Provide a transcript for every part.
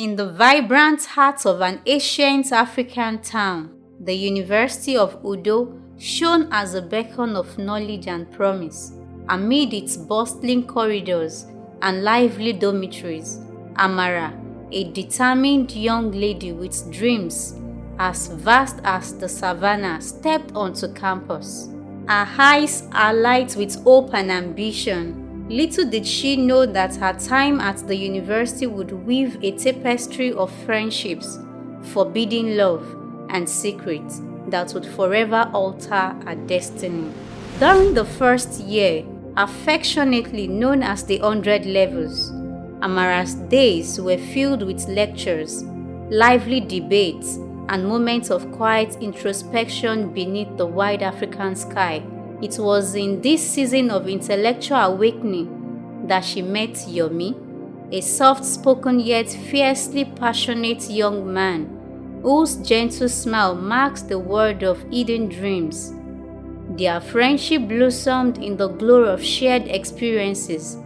In the vibrant heart of an ancient African town, the University of Udo shone as a beacon of knowledge and promise. Amid its bustling corridors and lively dormitories, Amara, a determined young lady with dreams as vast as the savannah, stepped onto campus. Her eyes alight with hope and ambition. Little did she know that her time at the university would weave a tapestry of friendships, forbidden love, and secrets that would forever alter her destiny. During the first year, affectionately known as the 100 Levels, Amara's days were filled with lectures, lively debates, and moments of quiet introspection beneath the wide African sky. It was in this season of intellectual awakening that she met Yomi, a soft-spoken yet fiercely passionate young man whose gentle smile marks the world of hidden dreams. Their friendship blossomed in the glow of shared experiences,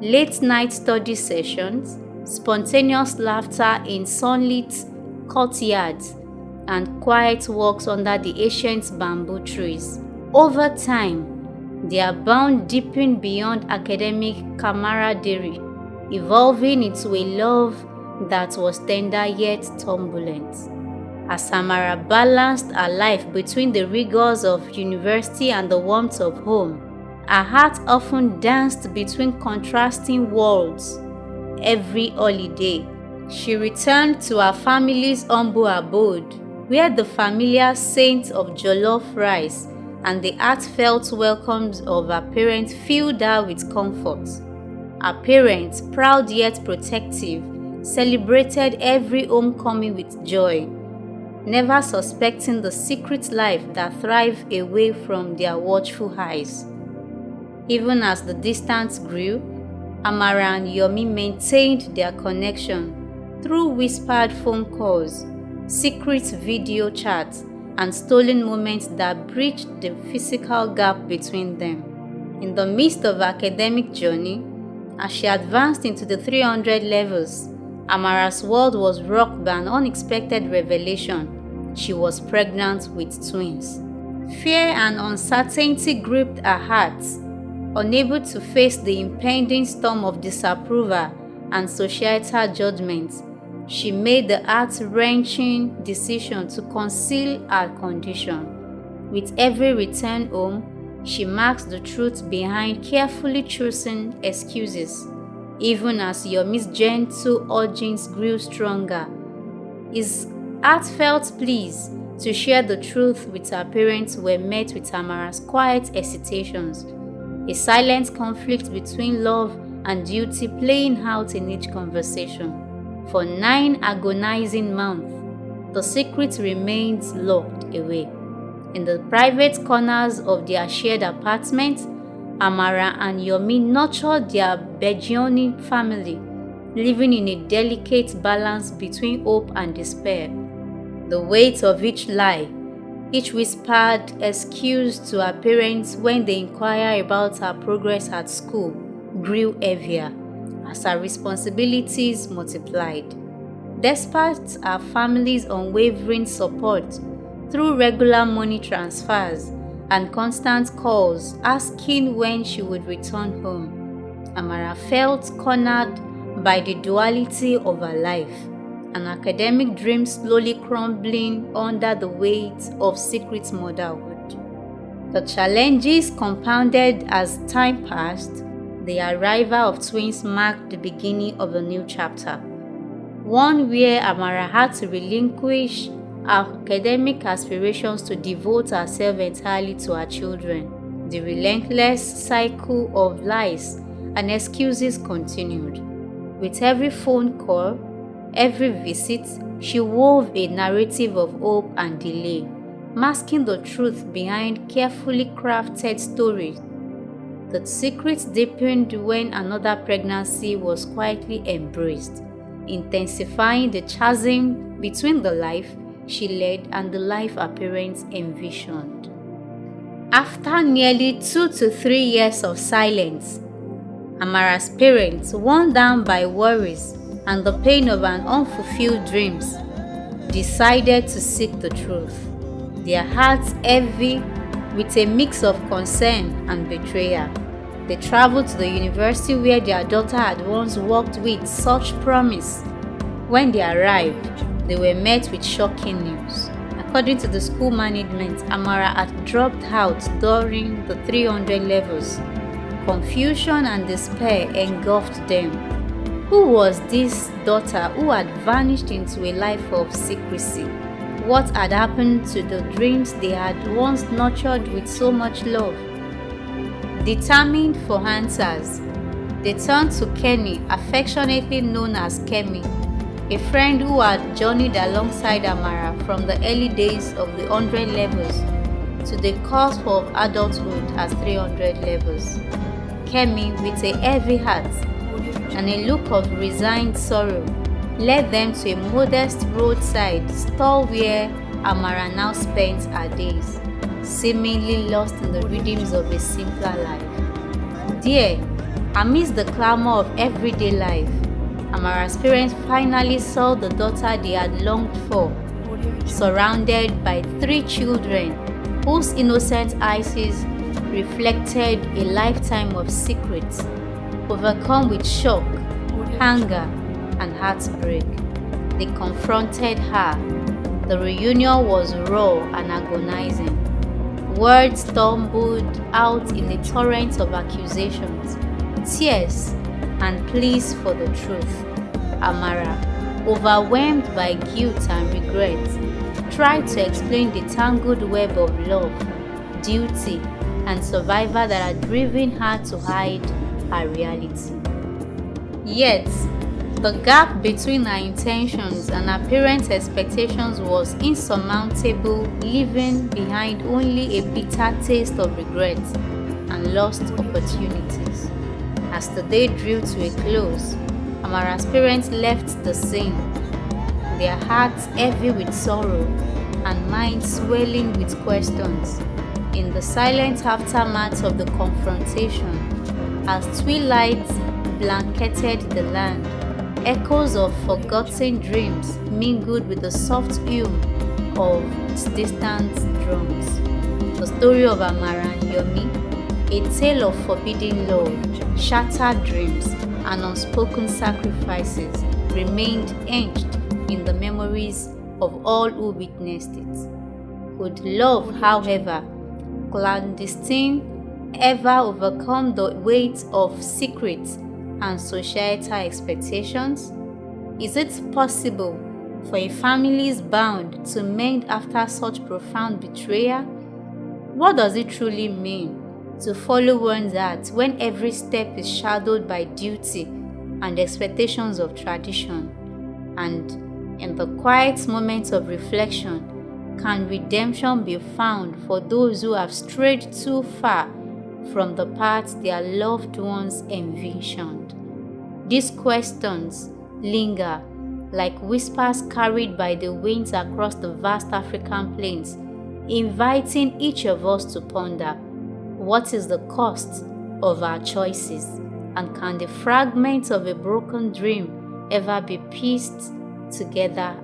late-night study sessions, spontaneous laughter in sunlit courtyards, and quiet walks under the ancient bamboo trees. Over time, their bond deepened beyond academic camaraderie, evolving into a love that was tender yet turbulent. As Amara balanced her life between the rigors of university and the warmth of home, her heart often danced between contrasting worlds. Every holiday, she returned to her family's humble abode, where the familiar scent of jollof rice and the heartfelt welcomes of her parents filled her with comfort. Her parents, proud yet protective, celebrated every homecoming with joy, never suspecting the secret life that thrived away from their watchful eyes. Even as the distance grew, Amara and Yomi maintained their connection through whispered phone calls, secret video chats, and stolen moments that bridged the physical gap between them. In the midst of her academic journey, as she advanced into the 300 levels, Amara's world was rocked by an unexpected revelation. She was pregnant with twins. Fear and uncertainty gripped her heart. Unable to face the impending storm of disapproval and societal judgment, she made the heart-wrenching decision to conceal her condition. With every return home, she masks the truth behind carefully chosen excuses. Even as Yomi's gentle urgings grew stronger, his heartfelt pleas to share the truth with her parents were met with Amara's quiet hesitations, a silent conflict between love and duty playing out in each conversation. For 9 agonizing months, the secret remained locked away. In the private corners of their shared apartment, Amara and Yomi nurtured their burgeoning family, living in a delicate balance between hope and despair. The weight of each lie, each whispered excuse to her parents when they inquire about her progress at school, grew heavier as her responsibilities multiplied. Despite her family's unwavering support through regular money transfers and constant calls asking when she would return home, Amara felt cornered by the duality of her life, an academic dream slowly crumbling under the weight of secret motherhood. The challenges compounded as time passed. The arrival of twins marked the beginning of a new chapter, one where Amara had to relinquish her academic aspirations to devote herself entirely to her children. The relentless cycle of lies and excuses continued. With every phone call, every visit, she wove a narrative of hope and delay, masking the truth behind carefully crafted stories. The secret deepened when another pregnancy was quietly embraced, intensifying the chasm between the life she led and the life her parents envisioned. After nearly 2 to 3 years of silence, Amara's parents, worn down by worries, and the pain of an unfulfilled dreams, decided to seek the truth, their hearts heavy with a mix of concern and betrayal. They traveled to the university where their daughter had once walked with such promise. When they arrived, they were met with shocking news. According to the school management, Amara had dropped out during the 300 levels. Confusion and despair engulfed them. Who was this daughter who had vanished into a life of secrecy? What had happened to the dreams they had once nurtured with so much love? Determined for answers, they turned to Kenny, affectionately known as Kemi, a friend who had journeyed alongside Amara from the early days of the 100 levels to the cusp of adulthood as 300 levels. Kemi, with a heavy heart and a look of resigned sorrow, led them to a modest roadside stall where Amara now spent her days, seemingly lost in the rhythms of a simpler life. There, amidst the clamor of everyday life, Amara's parents finally saw the daughter they had longed for, surrounded by 3 children whose innocent eyes reflected a lifetime of secrets, overcome with shock, anger, and heartbreak. They confronted her. The reunion was raw and agonizing. Words tumbled out in a torrent of accusations, tears, and pleas for the truth. Amara, overwhelmed by guilt and regret, tried to explain the tangled web of love, duty, and survival that had driven her to hide her reality. Yet, the gap between her intentions and her parents' expectations was insurmountable, leaving behind only a bitter taste of regret and lost opportunities. As the day drew to a close, Amara's parents left the scene, their hearts heavy with sorrow and minds swelling with questions. In the silent aftermath of the confrontation, as twilight blanketed the land, echoes of forgotten dreams mingled with the soft hum of distant drums. The story of Amara and Yomi, a tale of forbidden love, shattered dreams, and unspoken sacrifices, remained etched in the memories of all who witnessed it. Could love, however, clandestine, ever overcome the weight of secrets and societal expectations? Is it possible for a family's bond to mend after such profound betrayal? What does it truly mean to follow one's heart when every step is shadowed by duty and expectations of tradition? And in the quiet moments of reflection, can redemption be found for those who have strayed too far from the paths their loved ones envisioned? These questions linger like whispers carried by the winds across the vast African plains, inviting each of us to ponder: what is the cost of our choices? And can the fragments of a broken dream ever be pieced together